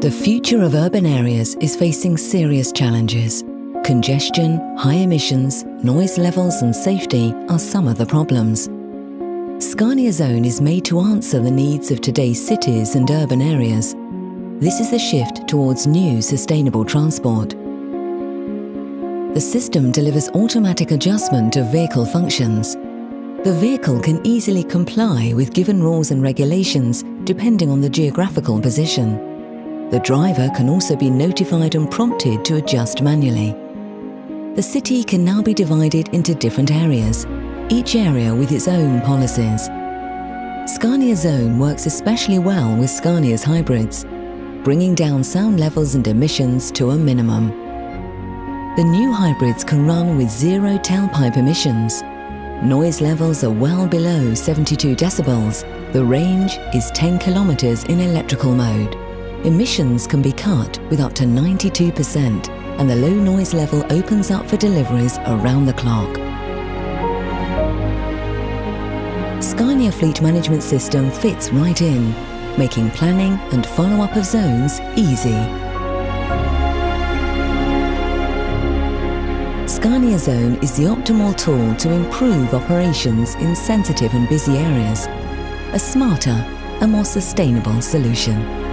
The future of urban areas is facing serious challenges. Congestion, high emissions, noise levels and safety are some of the problems. Scania Zone is made to answer the needs of today's cities and urban areas. This is a shift towards new sustainable transport. The system delivers automatic adjustment of vehicle functions. The vehicle can easily comply with given rules and regulations depending on the geographical position. The driver can also be notified and prompted to adjust manually. The city can now be divided into different areas, each area with its own policies. Scania Zone works especially well with Scania's hybrids, bringing down sound levels and emissions to a minimum. The new hybrids can run with zero tailpipe emissions. Noise levels are well below 72 decibels. The range is 10 kilometers in electrical mode. Emissions can be cut with up to 92%, and the low noise level opens up for deliveries around the clock. Scania Fleet Management System fits right in, making planning and follow-up of zones easy. Scania Zone is the optimal tool to improve operations in sensitive and busy areas. A smarter and more sustainable solution.